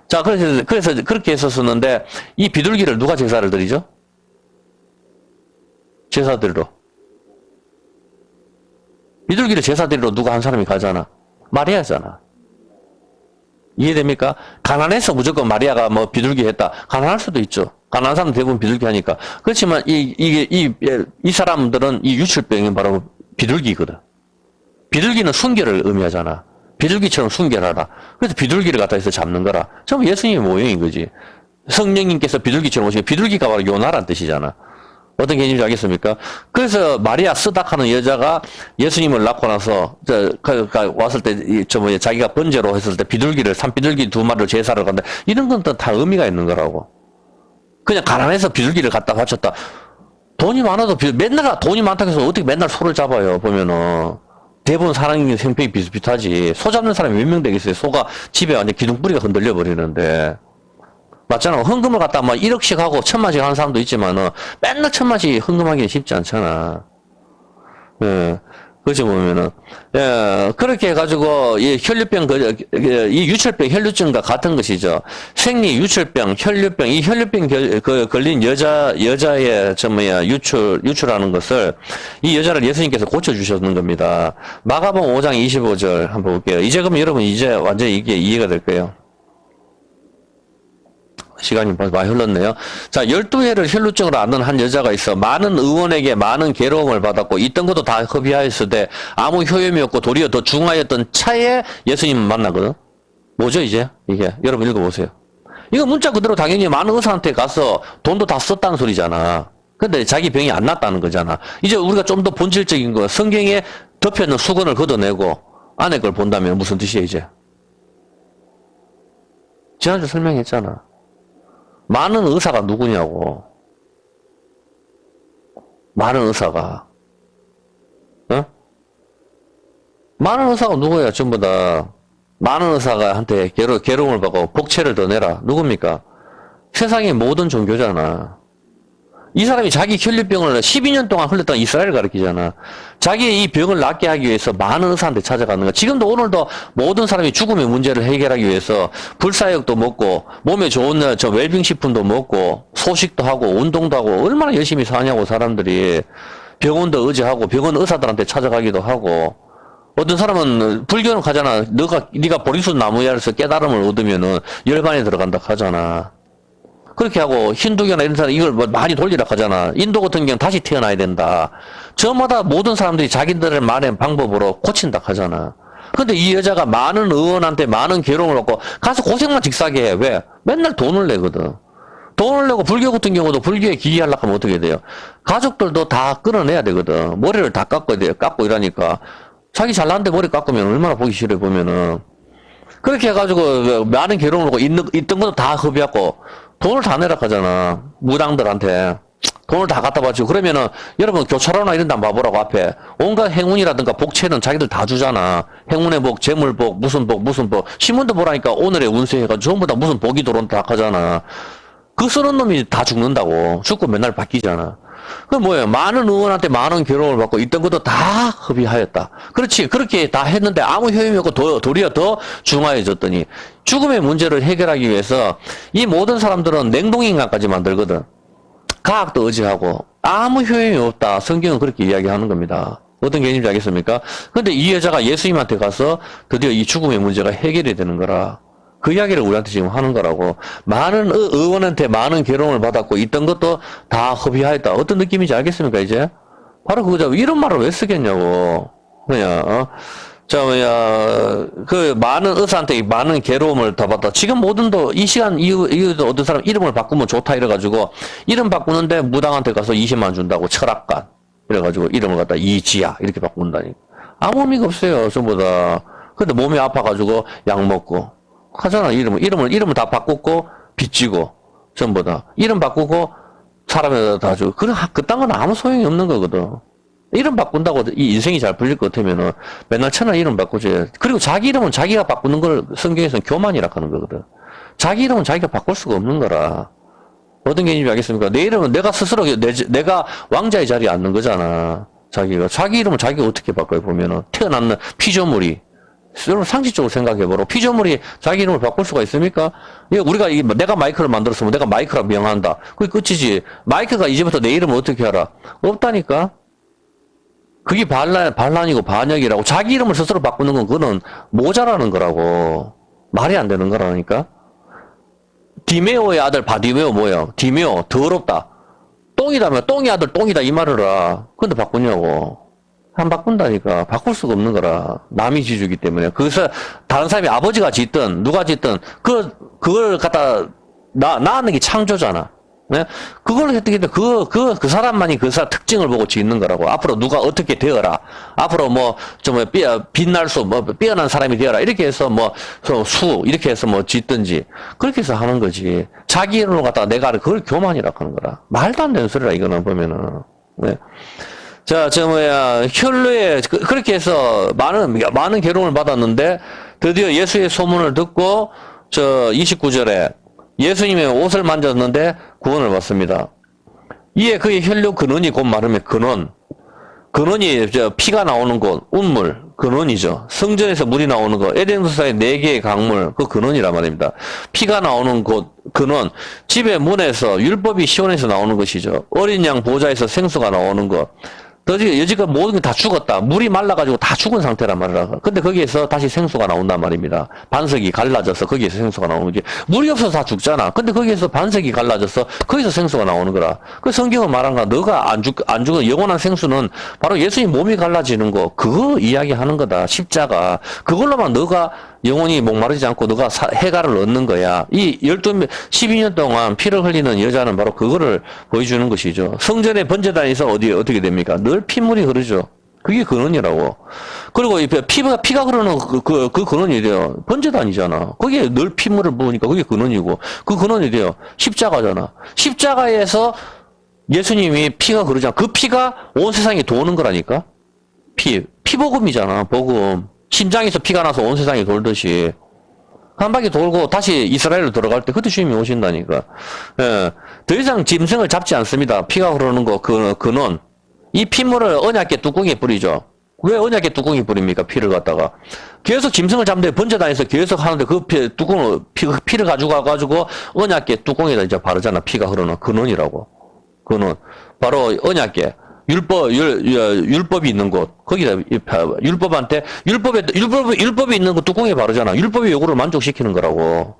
자, 그래서 그렇게 했었었는데 이 비둘기를 누가 제사를 드리죠? 제사드리러. 비둘기를 제사드리러 누가 한 사람이 가잖아. 마리아잖아. 이해됩니까? 가난해서 무조건 마리아가 뭐 비둘기 했다. 가난할 수도 있죠. 가난한 사람 대부분 비둘기 하니까. 그렇지만 이 사람들은 이 유출병이 바로 비둘기거든. 비둘기는 순결을 의미하잖아. 비둘기처럼 순결하라. 그래서 비둘기를 갖다 해서 잡는 거라. 전부 예수님의 모형인 거지. 성령님께서 비둘기처럼 오시고 비둘기가 바로 요나란 뜻이잖아. 어떤 개념인지 알겠습니까? 그래서 마리아 스닥하는 여자가 예수님을 낳고 나서 왔을 때 자기가 번제로 했을 때 산비둘기 2마리를 제사를 간다. 이런 건 다 의미가 있는 거라고. 그냥 가난해서 비둘기를 갖다 바쳤다. 돈이 많아도 맨날 돈이 많다고 해서 어떻게 맨날 소를 잡아요. 보면은 대부분 사람이 생평이 비슷비슷하지. 소 잡는 사람이 몇 명 되겠어요. 소가 집에 완전 기둥뿌리가 흔들려 버리는데. 맞잖아. 헌금을 갖다 막 1억씩 하고 1,000만씩 하는 사람도 있지만은 맨날 1,000만씩 헌금하기는 쉽지 않잖아. 예. 그렇지 보면은. 예. 그렇게 해가지고 이 혈류병, 이 유출병, 혈류증과 같은 것이죠. 생리, 유출병, 혈류병, 이 혈류병 걸린 여자의 유출하는 것을 이 여자를 예수님께서 고쳐주셨는 겁니다. 마가복음 5장 25절 한번 볼게요. 이제 그러면 여러분 이제 완전히 이게 이해가 될 거예요. 시간이 많이 흘렀네요. 자, 12회를 혈루증으로 앓는 한 여자가 있어 많은 의원에게 많은 괴로움을 받았고 있던 것도 다 허비하였으되 아무 효용이 없고 도리어 더 중하였던 차에 예수님을 만나거든. 뭐죠 이제 이게? 여러분 읽어보세요. 이거 문자 그대로 당연히 많은 의사한테 가서 돈도 다 썼다는 소리잖아. 근데 자기 병이 안 낫다는 거잖아. 이제 우리가 좀 더 본질적인 거 성경에 덮여있는 수건을 걷어내고 안에 걸 본다면 무슨 뜻이에요 이제? 지난주 설명했잖아. 많은 의사가 누구냐고. 많은 의사가. 어? 많은 의사가 누구야, 전부 다. 많은 의사가 한테 괴로움을 받고 복채를 더 내라. 누굽니까? 세상의 모든 종교잖아. 이 사람이 자기 혈류병을 12년 동안 흘렸던 이스라엘을 가리키잖아. 자기의 이 병을 낫게 하기 위해서 많은 의사한테 찾아가는 거야. 지금도 오늘도 모든 사람이 죽음의 문제를 해결하기 위해서 불사역도 먹고 몸에 좋은 웰빙 식품도 먹고 소식도 하고 운동도 하고 얼마나 열심히 사냐고 사람들이. 병원도 의지하고 병원 의사들한테 찾아가기도 하고. 어떤 사람은 불교는 가잖아. 네가 보리수 나무야에서 깨달음을 얻으면은 열반에 들어간다 하잖아. 그렇게 하고 힌두교나 이런 사람 이걸 뭐 많이 돌리라 하잖아. 인도 같은 경우는 다시 태어나야 된다. 저마다 모든 사람들이 자기들의 말의 방법으로 고친다 하잖아. 근데 이 여자가 많은 의원한테 많은 괴로움을 받고 가서 고생만 직사게 해. 왜? 맨날 돈을 내거든. 돈을 내고 불교 같은 경우도 불교에 기이하려고 하면 어떻게 돼요? 가족들도 다 끌어내야 되거든. 머리를 다 깎아야 돼요. 깎고 이러니까. 자기 잘났는데 머리 깎으면 얼마나 보기 싫어 보면은. 그렇게 해가지고 많은 괴로움을 받고 있던 것도 다 허비하고 돈을 다 내라 하잖아. 무당들한테. 돈을 다 갖다 바치고. 그러면은, 여러분, 교차로나 이런 데 한번 봐보라고, 앞에. 온갖 행운이라든가 복채는 자기들 다 주잖아. 행운의 복, 재물복, 무슨 복, 무슨 복. 신문도 보라니까 오늘의 운세 해가지고 전부 다 무슨 복이 들어온다 하잖아. 그 쓰는 놈이 다 죽는다고. 죽고 맨날 바뀌잖아. 그 뭐예요? 많은 의원한테 많은 괴로움을 받고 있던 것도 다 허비하였다. 그렇지. 그렇게 다 했는데 아무 효용이 없고 도리어 더 중화해졌더니 죽음의 문제를 해결하기 위해서 이 모든 사람들은 냉동인간까지 만들거든. 과학도 의지하고 아무 효용이 없다. 성경은 그렇게 이야기하는 겁니다. 어떤 개념인지 알겠습니까? 근데 이 여자가 예수님한테 가서 드디어 이 죽음의 문제가 해결이 되는 거라. 그 이야기를 우리한테 지금 하는 거라고. 많은 의원한테 많은 괴로움을 받았고 있던 것도 다 허비하였다. 어떤 느낌인지 알겠습니까 이제? 바로 그거죠. 이런 말을 왜 쓰겠냐고. 그냥 그 많은 의사한테 많은 괴로움을 다 받다. 지금 뭐든도 이 시간 이후에도 어떤 사람 이름을 바꾸면 좋다 이래가지고 이름 바꾸는데 무당한테 가서 20만 준다고 철학관 이래가지고 이름을 갖다 이지야 이렇게 바꾼다니. 아무 의미가 없어요 전부 다. 근데 몸이 아파가지고 약 먹고. 하잖아, 이름을 다 바꾸고, 빚지고, 전부 다. 이름 바꾸고, 사람에다 다 주고. 그딴 건 아무 소용이 없는 거거든. 이름 바꾼다고 이 인생이 잘 풀릴 것 같으면은 맨날 천하 이름 바꾸지. 그리고 자기 이름은 자기가 바꾸는 걸 성경에서는 교만이라 하는 거거든. 자기 이름은 자기가 바꿀 수가 없는 거라. 어떤 개념인지 알겠습니까? 내 이름은 내가 스스로, 내가 왕자의 자리에 앉는 거잖아. 자기 이름은 자기가 어떻게 바꿔요, 보면은. 태어났는 피조물이. 여러분 상식적으로 생각해보라. 피조물이 자기 이름을 바꿀 수가 있습니까? 우리가 내가 마이크를 만들었으면 내가 마이크라 명한다. 그게 끝이지. 마이크가 이제부터 내 이름을 어떻게 알아? 없다니까? 그게 반란이고 반역이라고. 자기 이름을 스스로 바꾸는 건 그거는 모자라는 거라고. 말이 안 되는 거라니까. 디메오의 아들 바디메오 뭐야? 디메오 더럽다. 똥이다면 똥이 아들 똥이다 이 말을 하. 근데 바꾸냐고. 안 바꾼다니까. 바꿀 수가 없는 거라. 남이 지주기 때문에. 그래서 다른 사람이 아버지가 짓든 누가 짓든 그걸 갖다 낳는 게 창조잖아. 네? 그걸 했기 때문에 그 사람만이 그 사람 특징을 보고 짓는 거라고. 앞으로 누가 어떻게 되어라. 앞으로 빛날 삐어난 사람이 되어라. 이렇게 해서 이렇게 해서 짓든지. 그렇게 해서 하는 거지. 자기 이름을 갖다가 내가 그걸 교만이라고 하는 거라. 말도 안 되는 소리라, 이거는 보면은. 네. 자, 혈루에, 그렇게 해서 많은 괴로움을 받았는데, 드디어 예수의 소문을 듣고, 29절에, 예수님의 옷을 만졌는데 구원을 받습니다. 이에 그의 혈류 근원이 곧 말하면 근원이 피가 나오는 곳, 운물, 근원이죠. 성전에서 물이 나오는 것, 에덴도사의 4개의 강물, 그 근원이란 말입니다. 피가 나오는 곳, 근원, 집의 문에서 율법이 시온에서 나오는 것이죠. 어린 양 보좌에서 생수가 나오는 것. 여지껏 모든 게 다 죽었다. 물이 말라가지고 다 죽은 상태란 말이라. 근데 거기에서 다시 생수가 나온단 말입니다. 반석이 갈라져서 거기에서 생수가 나오는 거지. 물이 없어서 다 죽잖아. 근데 거기에서 반석이 갈라져서 거기서 생수가 나오는 거라. 그 성경은 말한 거야. 너가 안 죽은 영원한 생수는 바로 예수님 몸이 갈라지는 거. 그거 이야기하는 거다. 십자가. 그걸로만 너가 영원히 목마르지 않고 너가 해가를 얻는 거야. 이 12년 동안 피를 흘리는 여자는 바로 그거를 보여주는 것이죠. 성전의 번제단에서 어떻게 됩니까? 늘 핏물이 흐르죠. 그게 근원이라고. 그리고 피가 흐르는 그 근원이 돼요. 번제단이잖아. 거기에 늘 핏물을 부으니까 그게 근원이고, 그 근원이 돼요. 십자가잖아. 십자가에서 예수님이 피가 흐르잖아. 그 피가 온 세상에 도는 거라니까? 피복음이잖아, 복음. 심장에서 피가 나서 온 세상에 돌듯이. 한 바퀴 돌고 다시 이스라엘로 들어갈 때 그때 주님이 오신다니까. 예. 더 이상 짐승을 잡지 않습니다. 피가 흐르는 거, 근원. 이 핏물을 언약궤 뚜껑에 뿌리죠. 왜 언약궤 뚜껑에 뿌립니까? 피를 갖다가. 계속 짐승을 잡는데 번제단에서 계속 하는데 그 피를 가지고 언약궤 뚜껑에다 이제 바르잖아. 피가 흐르는 근원이라고. 근원. 바로 언약궤. 율법이 있는 곳. 거기다, 율법이 있는 곳 뚜껑에 바르잖아. 율법의 요구를 만족시키는 거라고.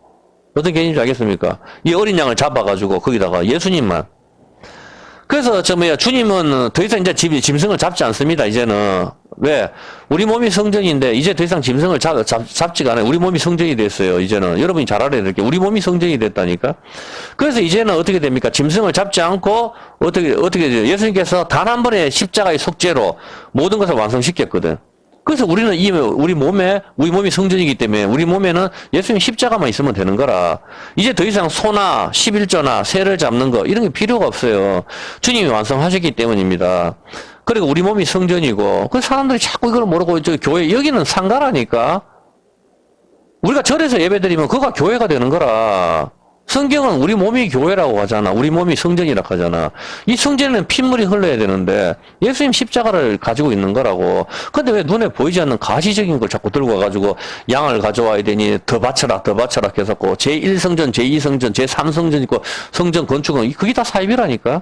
어떤 개념인지 알겠습니까? 이 어린 양을 잡아가지고 거기다가 예수님만. 그래서 주님은 더 이상 이제 짐승을 잡지 않습니다, 이제는. 왜? 우리 몸이 성전인데, 이제 더 이상 짐승을 잡지가 않아요. 우리 몸이 성전이 됐어요, 이제는. 여러분이 잘 알아야 될 게, 우리 몸이 성전이 됐다니까? 그래서 이제는 어떻게 됩니까? 짐승을 잡지 않고, 어떻게 돼요? 예수님께서 단 한 번의 십자가의 속죄로 모든 것을 완성시켰거든. 그래서 우리는 우리 몸이 성전이기 때문에 우리 몸에는 예수님 십자가만 있으면 되는 거라. 이제 더 이상 소나 11조나 새를 잡는 거 이런 게 필요가 없어요. 주님이 완성하셨기 때문입니다. 그리고 우리 몸이 성전이고 그 사람들이 자꾸 이걸 모르고 교회 여기는 상가라니까. 우리가 절에서 예배드리면 그거가 교회가 되는 거라. 성경은 우리 몸이 교회라고 하잖아. 우리 몸이 성전이라고 하잖아. 이 성전에는 핏물이 흘러야 되는데 예수님 십자가를 가지고 있는 거라고. 근데 왜 눈에 보이지 않는 가시적인 걸 자꾸 들고 와가지고 양을 가져와야 되니 더 바쳐라 해서고 제1성전, 제2성전, 제3성전 있고 성전 건축은 그게 다 사입이라니까.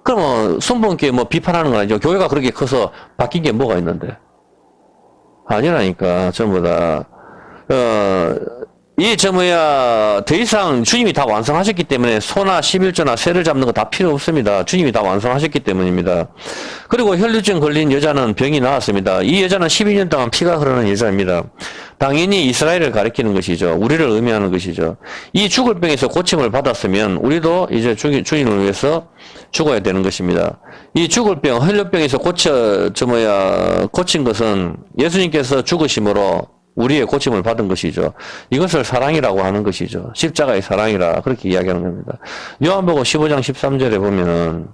그러면 순복음교회 비판하는 건 아니죠. 교회가 그렇게 커서 바뀐 게 뭐가 있는데. 아니라니까 전부 다. 더 이상 주님이 다 완성하셨기 때문에 소나 11조나 새를 잡는 거 다 필요 없습니다. 주님이 다 완성하셨기 때문입니다. 그리고 혈류증 걸린 여자는 병이 나았습니다. 이 여자는 12년 동안 피가 흐르는 여자입니다. 당연히 이스라엘을 가리키는 것이죠. 우리를 의미하는 것이죠. 이 죽을 병에서 고침을 받았으면 우리도 이제 주님을 위해서 죽어야 되는 것입니다. 이 죽을 병, 혈류병에서 고친 것은 예수님께서 죽으심으로 우리의 고침을 받은 것이죠. 이것을 사랑이라고 하는 것이죠. 십자가의 사랑이라 그렇게 이야기하는 겁니다. 요한복음 15장 13절에 보면은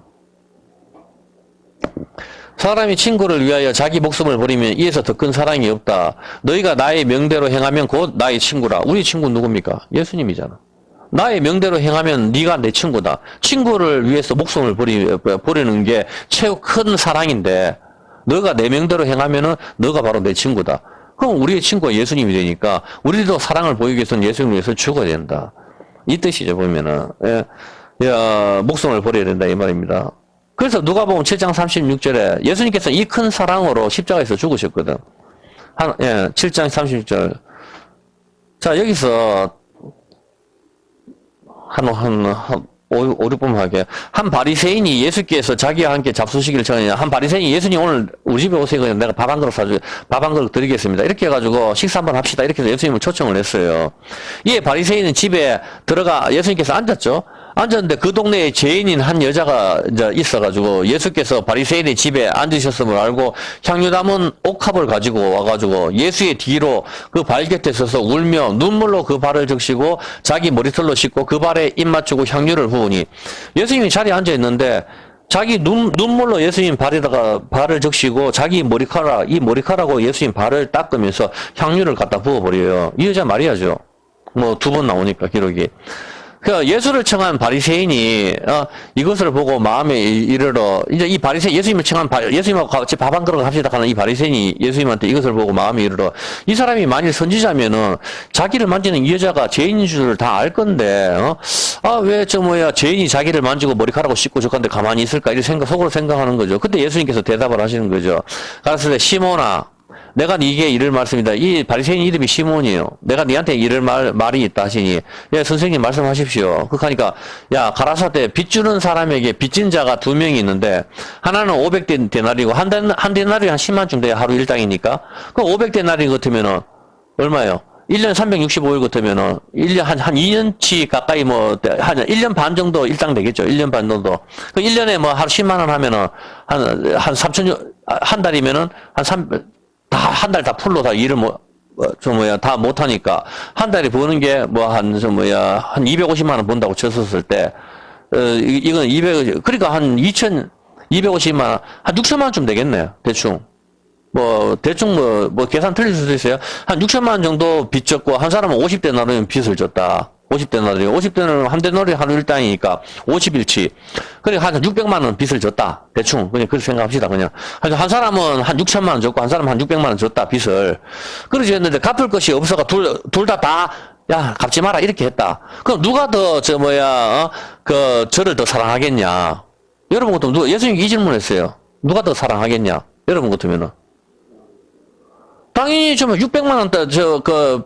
사람이 친구를 위하여 자기 목숨을 버리면 이에서 더 큰 사랑이 없다. 너희가 나의 명대로 행하면 곧 나의 친구라. 우리 친구 누굽니까? 예수님이잖아. 나의 명대로 행하면 네가 내 친구다. 친구를 위해서 목숨을 버리는 게 최고 큰 사랑인데 너가 내 명대로 행하면은 너가 바로 내 친구다. 그럼 우리의 친구가 예수님이 되니까 우리도 사랑을 보이기 위해서는 예수님을 위해서 죽어야 된다. 이 뜻이죠. 보면은 목숨을 버려야 된다 이 말입니다. 그래서 누가복음 7장 36절에 예수님께서 이 큰 사랑으로 십자가에서 죽으셨거든. 7장 36절. 자, 여기서 한 5, 6분 하게. 한 바리새인이 예수께서 자기와 함께 잡수시기를 전하냐. 한 바리새인이 예수님 오늘 우리 집에 오세요. 내가 밥 한 그릇 밥 한 그릇 드리겠습니다. 이렇게 해가지고 식사 한번 합시다. 이렇게 해서 예수님을 초청을 했어요. 이 바리새인은 집에 예수님께서 앉았죠. 앉았는데 그 동네에 죄인인 한 여자가 이제 있어가지고 예수께서 바리새인의 집에 앉으셨음을 알고 향유 담은 옥합을 가지고 와가지고 예수의 뒤로 그 발 곁에 서서 울며 눈물로 그 발을 적시고 자기 머리털로 씻고 그 발에 입 맞추고 향유를 부으니 예수님이 자리에 앉아있는데 자기 눈물로 예수님 발에다가 발을 적시고 자기 머리카락으로 예수님 발을 닦으면서 향유를 갖다 부어버려요. 이 여자 말이야죠. 뭐 2번 나오니까 기록이. 그 예수를 청한 바리새인이 이것을 보고 마음에 이르러 이제 이 바리새인 예수님을 청한 예수님하고 같이 밥 한 그릇 합시다 하는 이 바리새인이 예수님한테 이것을 보고 마음에 이르러 이 사람이 만일 선지자면은 자기를 만지는 이 여자가 죄인인 줄 다 알 건데 왜 죄인이 자기를 만지고 머리카락을 씻고 저건데 가만히 있을까 이렇게 속으로 생각하는 거죠. 그때 예수님께서 대답을 하시는 거죠. 그래서 시몬아 내가 네게 이를 말씀이다. 이 바리새인 이름이 시몬이에요. 내가 네한테 이를 말이 있다 하시니 선생님 말씀하십시오. 그러니까 가라사대 빚주는 사람에게 빚진 자가 2명이 있는데 하나는 500데나리고 한 데나리 한 10만쯤 돼야 하루 일당이니까 그 500데나리 같으면은 얼마예요? 1년 365일 같으면은 1년 한 2년치 가까이 한 1년 반 정도 일당 되겠죠. 1년 반 정도. 그 1년에 뭐 하루 10만 원 하면은 한 3천 한 달이면은 한 달 다 풀로 다 일을 다 못하니까, 한 달에 버는 게 한 250만 원 번다고 쳤었을 때, 이건 그러니까 한 250만 원, 한 6천만 원쯤 되겠네요. 대충. 대충 계산 틀릴 수도 있어요. 한 6천만 원 정도 빚 졌고, 한 사람은 50데나리온 빚을 졌다. 50데나리온 한 데나리온 하루 일당이니까 50일치. 그러니까 한 600만 원 빚을 졌다. 대충. 그냥 그렇게 생각합시다. 그냥. 한 사람은 한 6천만 원 졌고, 한 사람은 한 600만 원 졌다. 빚을. 그러지 했는데 갚을 것이 없어가 둘 다, 갚지 마라. 이렇게 했다. 그럼 누가 더, 저를 더 사랑하겠냐. 여러분 같으면 예수님이 이 질문을 했어요. 누가 더 사랑하겠냐. 여러분 같으면은. 당연히 600만 원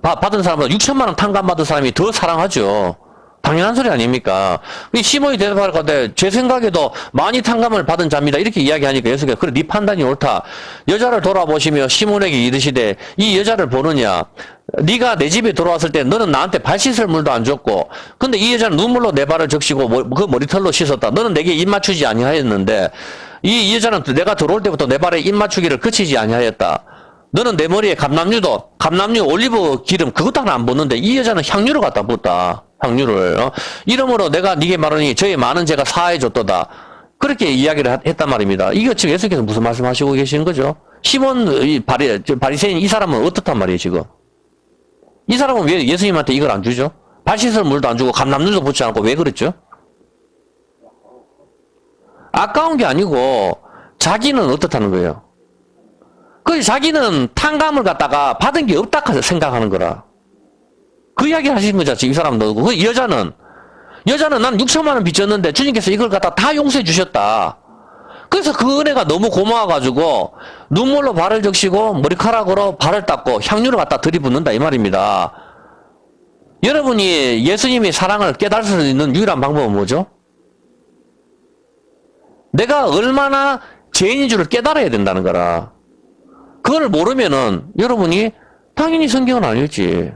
받은 사람보다 6천만 원 탕감받은 사람이 더 사랑하죠. 당연한 소리 아닙니까? 이 시몬이 대답할 건데 제 생각에도 많이 탕감을 받은 자입니다. 이렇게 이야기하니까 예수께서 그래 네 판단이 옳다. 여자를 돌아보시며 시몬에게 이르시되 이 여자를 보느냐? 네가 내 집에 돌아왔을 때 너는 나한테 발 씻을 물도 안 줬고 근데 이 여자는 눈물로 내 발을 적시고 그 머리털로 씻었다. 너는 내게 입 맞추지 아니하였는데 이 여자는 내가 들어올 때부터 내 발에 입 맞추기를 그치지 아니하였다. 너는 내 머리에 감남류 올리브 기름 그것도 하나 안 붓는데 이 여자는 향유를 갖다 붓다. 향유를. 이러므로 내가 네게 말하니 저의 많은 죄가 사해졌도다. 그렇게 이야기를 했단 말입니다. 이거 지금 예수께서 무슨 말씀하시고 계시는 거죠? 시몬 바리새인 이 사람은 어떻단 말이에요 지금? 이 사람은 왜 예수님한테 이걸 안 주죠? 발 씻을 물도 안 주고 감남류도 붓지 않고 왜 그랬죠? 아까운 게 아니고 자기는 어떻다는 거예요? 그 자기는 탕감을 갖다가 받은 게 없다 생각하는 거라. 그 이야기 하시는 거잖아. 지금 이 사람도. 그 여자는 난 6천만 원 빚졌는데 주님께서 이걸 갖다 다 용서해 주셨다. 그래서 그 은혜가 너무 고마워가지고 눈물로 발을 적시고 머리카락으로 발을 닦고 향유를 갖다 들이붓는다 이 말입니다. 여러분이 예수님의 사랑을 깨달을 수 있는 유일한 방법은 뭐죠? 내가 얼마나 죄인인 줄을 깨달아야 된다는 거라. 그걸 모르면은 여러분이 당연히 성경은 안 읽지.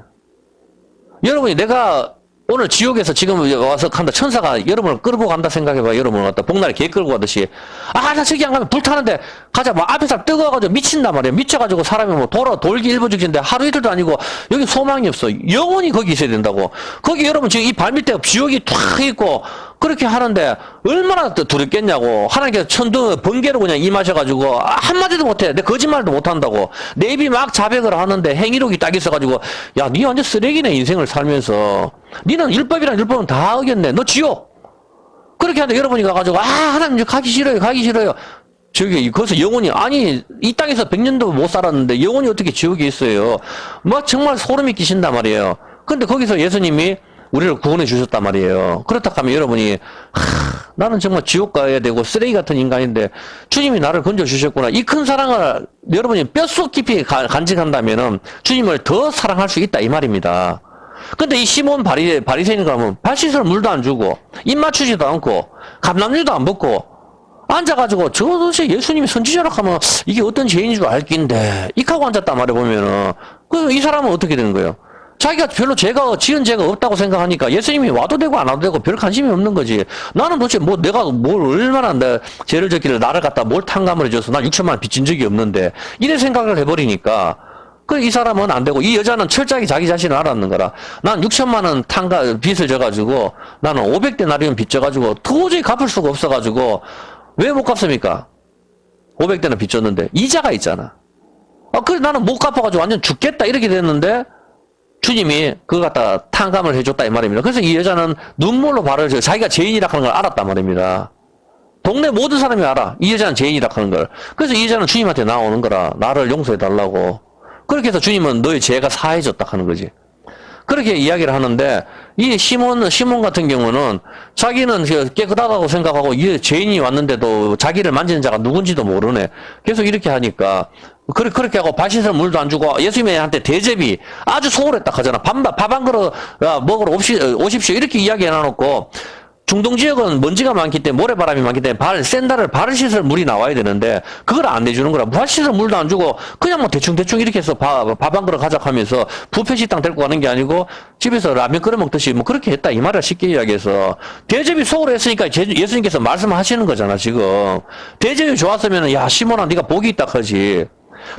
여러분이 내가 오늘 지옥에서 지금 와서 간다. 천사가 여러분을 끌고 간다 생각해봐. 여러분을 갖다 복날에 개 끌고 가듯이. 아, 나 저기 안 가면 불타는데 가자. 뭐 앞에 사람 뜨거워가지고 미친단 말이야. 미쳐가지고 사람이 뭐 돌기 일부 직전인데 하루 이틀도 아니고 여기 소망이 없어. 영원히 거기 있어야 된다고. 거기 여러분 지금 이 발밑에 지옥이 탁 있고 그렇게 하는데 얼마나 두렵겠냐고. 하나님께서 천둥 번개로 그냥 임하셔가지고 한마디도 못해. 내 거짓말도 못한다고. 내 입이 막 자백을 하는데 행위록이 딱 있어가지고 야, 니 완전 쓰레기네 인생을 살면서. 니는 율법이란 율법은 다 어겼네. 너 지옥. 그렇게 하는데 여러분이 가가지고 하나님 가기 싫어요. 가기 싫어요. 저기 거기서 영혼이 아니 이 땅에서 100년도 못 살았는데 영혼이 어떻게 지옥에 있어요. 뭐 정말 소름이 끼친단 말이에요. 근데 거기서 예수님이 우리를 구원해 주셨단 말이에요. 그렇다 하면 여러분이 나는 정말 지옥 가야 되고 쓰레기 같은 인간인데 주님이 나를 건져 주셨구나. 이 큰 사랑을 여러분이 뼛속 깊이 간직한다면은 주님을 더 사랑할 수 있다 이 말입니다. 근데 이 시몬 바리새인 가면 발 씻을 물도 안 주고 입 맞추지도 않고 감람류도 안 벗고 앉아가지고 저 도대체 예수님이 선지자라 하면 이게 어떤 죄인인 줄 알긴데 익하고 앉았단 말이야 보면은 이 사람은 어떻게 되는 거예요? 자기가 별로 지은 죄가 없다고 생각하니까 예수님이 와도 되고 안 와도 되고 별 관심이 없는 거지. 나는 도대체 뭐 내가 뭘 얼마나 죄를 졌길래 나를 갖다 뭘 탕감을 해줘서 난 6천만 원 빚진 적이 없는데 이래 생각을 해버리니까 이 사람은 안 되고 이 여자는 철저하게 자기 자신을 알았는 거라. 난 6천만 원 빚을 져가지고 나는 500데나리온 빚 져가지고 도저히 갚을 수가 없어가지고 왜 못 갚습니까? 500데나 빚 졌는데 이자가 있잖아. 그래 나는 못 갚아가지고 완전 죽겠다 이렇게 됐는데 주님이 그거 갖다 탕감을 해줬다 이 말입니다. 그래서 이 여자는 눈물로 발을 줘. 자기가 죄인이라 하는 걸 알았단 말입니다. 동네 모든 사람이 알아. 이 여자는 죄인이라 하는 걸. 그래서 이 여자는 주님한테 나오는 거라. 나를 용서해 달라고. 그렇게 해서 주님은 너의 죄가 사해졌다 하는 거지. 그렇게 이야기를 하는데 이 시몬 같은 경우는 자기는 깨끗하다고 생각하고 이 죄인이 왔는데도 자기를 만지는 자가 누군지도 모르네. 계속 이렇게 하니까 그렇게 하고 발 씻을 물도 안 주고 예수님한테 대접이 아주 소홀했다 하잖아. 밥 한 그릇 먹으러 오십시오 이렇게 이야기 해놔놓고 중동 지역은 먼지가 많기 때문에 모래바람이 많기 때문에 샌들을 발을 씻을 물이 나와야 되는데 그걸 안 내주는 거라. 발 씻을 물도 안 주고 그냥 뭐 대충 이렇게 해서 밥 한 그릇 가자 하면서 뷔페 식당 데리고 가는 게 아니고 집에서 라면 끓여 먹듯이 뭐 그렇게 했다 이 말을 쉽게 이야기해서 대접이 소홀했으니까 예수님께서 말씀하시는 거잖아 지금. 대접이 좋았으면 야 시몬아 네가 복이 있다 하지.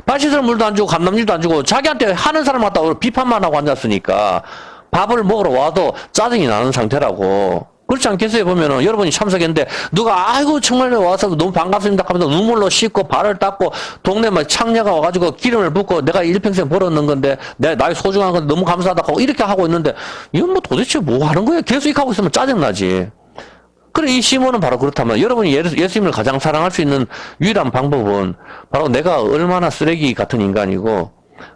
발 씻을 물도 안 주고 감람류도 안 주고 자기한테 하는 사람 갖다 비판만 하고 앉았으니까 밥을 먹으러 와도 짜증이 나는 상태라고. 그렇지 않겠어요? 보면은 여러분이 참석했는데 누가 아이고 정말 와서 너무 반갑습니다 하면서 눈물로 씻고 발을 닦고 동네 막 창녀가 와가지고 기름을 붓고 내가 일평생 벌었는 건데 나의 소중한 건데 너무 감사하다 하고 이렇게 하고 있는데 이건 뭐 도대체 뭐 하는 거야? 계속 이렇게 하고 있으면 짜증나지. 그래 이 시몬은 바로 그렇다면 여러분이 예수님을 가장 사랑할 수 있는 유일한 방법은 바로 내가 얼마나 쓰레기 같은 인간이고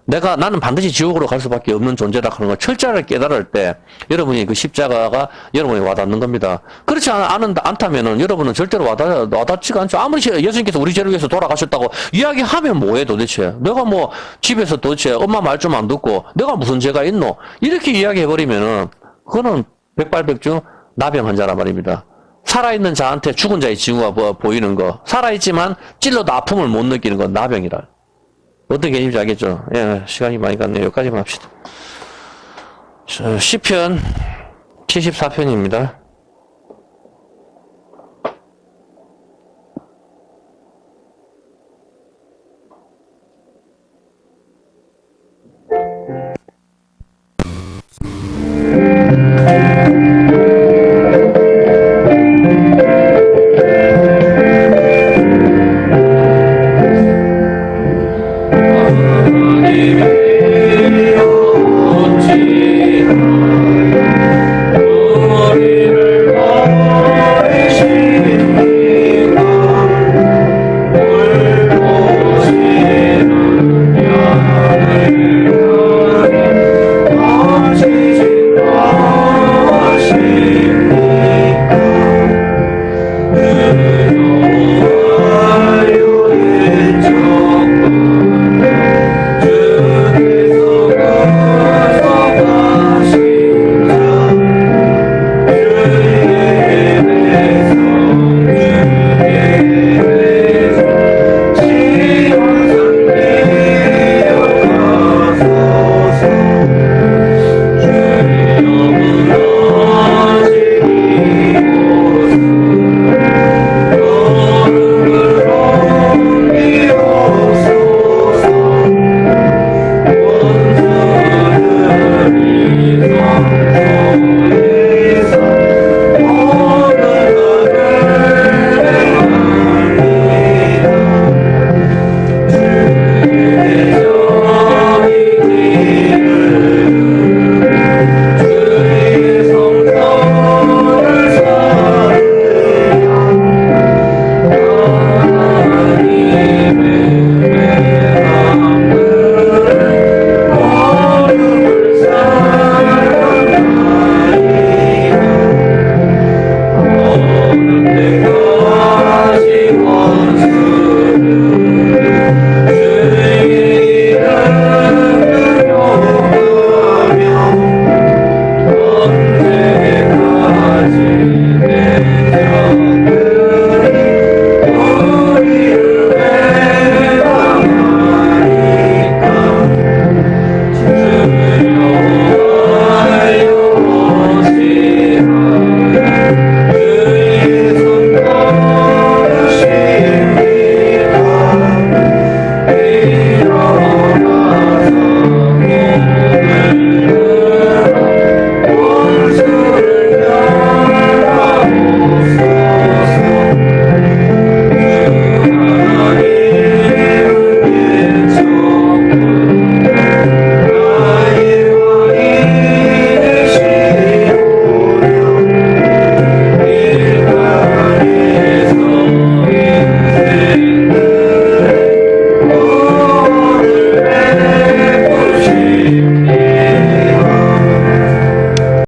나는 반드시 지옥으로 갈 수밖에 없는 존재다 하는 걸 철저하게 깨달을 때 여러분이 그 십자가가 여러분이 와닿는 겁니다. 그렇지 않다면은 여러분은 절대로 와닿지가 않죠. 아무리 예수님께서 우리 죄를 위해서 돌아가셨다고 이야기하면 뭐해 도대체. 내가 뭐 집에서 도대체 엄마 말 좀 안 듣고 내가 무슨 죄가 있노? 이렇게 이야기해버리면은 그거는 백발백중 나병 환자란 말입니다. 살아있는 자한테 죽은 자의 징후가 보이는 거. 살아있지만 찔러도 아픔을 못 느끼는 건 나병이라. 어떤 개념인지 알겠죠? 예, 시간이 많이 갔네요. 여기까지만 합시다. 시편 74편입니다.